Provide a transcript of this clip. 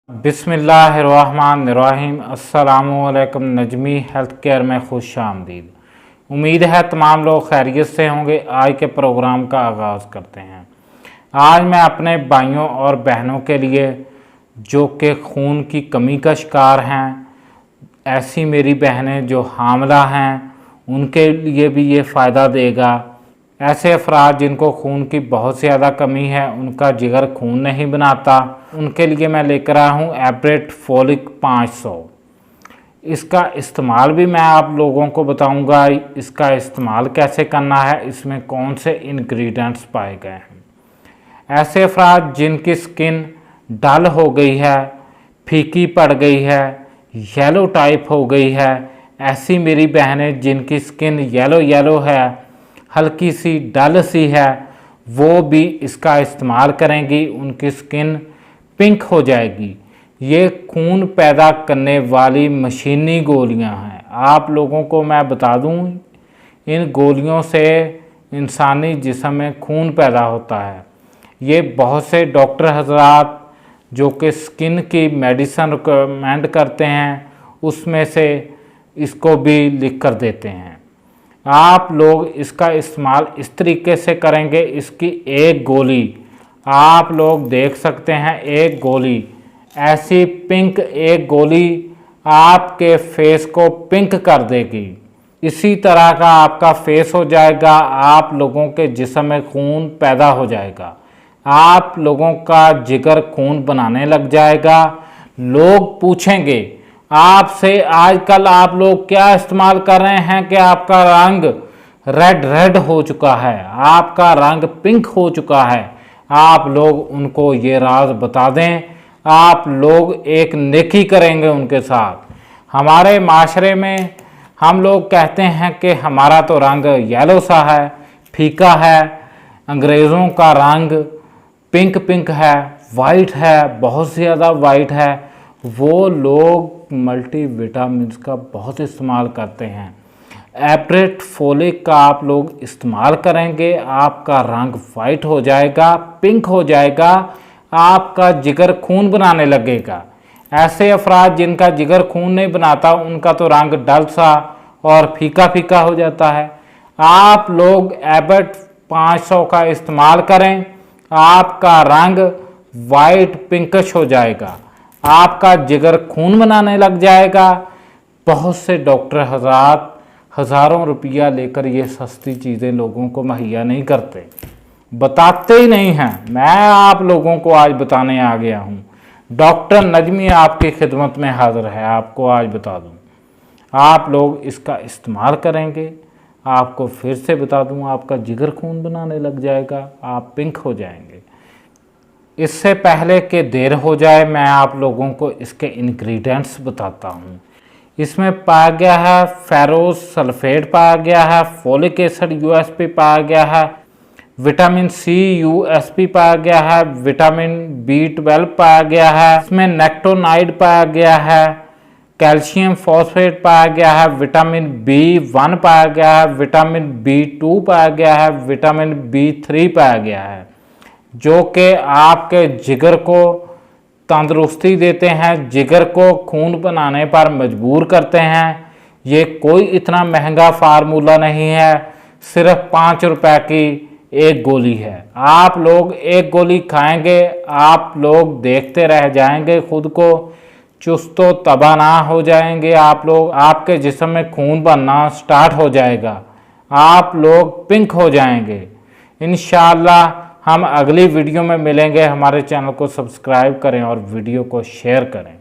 बिस्मिल्लाहिर्रहमानिर्रहीम। अस्सलामुअलैकुम। Najmi health care में खुश आमदीद। उम्मीद है तमाम लोग खैरियत से होंगे। आज के प्रोग्राम का आगाज़ करते हैं। आज मैं अपने भाइयों और बहनों के लिए जो कि खून की कमी का शिकार हैं, ऐसी मेरी बहनें जो हामला हैं, उनके लिए भी ये फ़ायदा देगा। ऐसे अफराद जिनको खून की बहुत ज़्यादा कमी है, उनका जिगर खून नहीं बनाता, उनके लिए मैं लेकर आया हूँ एब्रेट फॉलिक 500। इसका इस्तेमाल भी मैं आप लोगों को बताऊंगा। इसका इस्तेमाल कैसे करना है, इसमें कौन से इंग्रेडिएंट्स पाए गए हैं। ऐसे अफराद जिनकी स्किन डल हो गई है, फीकी पड़ गई है, येलो टाइप हो गई है, ऐसी मेरी बहनें जिनकी स्किन येलो है, हल्की सी डल सी है, वो भी इसका इस्तेमाल करेंगी, उनकी स्किन पिंक हो जाएगी। ये खून पैदा करने वाली मशीनी गोलियां हैं। आप लोगों को मैं बता दूं, इन गोलियों से इंसानी जिस्म में खून पैदा होता है। ये बहुत से डॉक्टर हजरात जो कि स्किन की मेडिसिन रिकमेंड करते हैं, उसमें से इसको भी लिख कर देते हैं। आप लोग इसका इस्तेमाल इस तरीके से करेंगे। इसकी एक गोली आप लोग देख सकते हैं, एक गोली ऐसी पिंक, एक गोली आपके फेस को पिंक कर देगी। इसी तरह का आपका फेस हो जाएगा, आप लोगों के जिस्म में खून पैदा हो जाएगा, आप लोगों का जिगर खून बनाने लग जाएगा। लोग पूछेंगे आपसे, आजकल आप लोग क्या इस्तेमाल कर रहे हैं कि आपका रंग रेड हो चुका है, आपका रंग पिंक हो चुका है। आप लोग उनको ये राज बता दें, आप लोग एक नेकी करेंगे उनके साथ। हमारे माशरे में हम लोग कहते हैं कि हमारा तो रंग येलो सा है, फीका है, अंग्रेज़ों का रंग पिंक है, वाइट है, बहुत ज़्यादा वाइट है। वो लोग मल्टीविटामिन्स का बहुत इस्तेमाल करते हैं। एब्रेट फॉलिक का आप लोग इस्तेमाल करेंगे, आपका रंग वाइट हो जाएगा, पिंक हो जाएगा, आपका जिगर खून बनाने लगेगा। ऐसे अफराद जिनका जिगर खून नहीं बनाता, उनका तो रंग डल सा और फीका हो जाता है। आप लोग एब्रेट 500 का इस्तेमाल करें, आपका रंग वाइट पिंकिश हो जाएगा, आपका जिगर खून बनाने लग जाएगा। बहुत से डॉक्टर हजरात हज़ारों रुपया लेकर ये सस्ती चीज़ें लोगों को मुहैया नहीं करते, बताते ही नहीं हैं। मैं आप लोगों को आज बताने आ गया हूँ। डॉक्टर नजमी आपकी खिदमत में हाजिर है। आपको आज बता दूँ, आप लोग इसका इस्तेमाल करेंगे, आपको फिर से बता दूँ, आपका जिगर खून बनाने लग जाएगा, आप पिंक हो जाएंगे। इससे पहले कि देर हो जाए, मैं आप लोगों को इसके इंग्रेडिएंट्स बताता हूँ। इसमें पाया गया है फेरोस सल्फेट, पाया गया है फोलिक एसिड यूएसपी, पाया गया है विटामिन सी यूएसपी, पाया गया है विटामिन B12, पाया गया है इसमें नेक्टोनाइड, पाया गया है कैल्शियम फॉस्फेट, पाया गया है विटामिन B1, पाया गया है विटामिन B2, पाया गया है विटामिन B3, पाया गया है, जो कि आपके जिगर को तंदुरुस्ती देते हैं, जिगर को खून बनाने पर मजबूर करते हैं। ये कोई इतना महंगा फार्मूला नहीं है, सिर्फ 5 रुपए की एक गोली है। आप लोग एक गोली खाएंगे, आप लोग देखते रह जाएंगे, खुद को चुस्तो तबाना हो जाएंगे। आप लोग, आपके जिस्म में खून बनना स्टार्ट हो जाएगा, आप लोग पिंक हो जाएंगे। इंशाअल्लाह हम अगली वीडियो में मिलेंगे। हमारे चैनल को सब्सक्राइब करें और वीडियो को शेयर करें।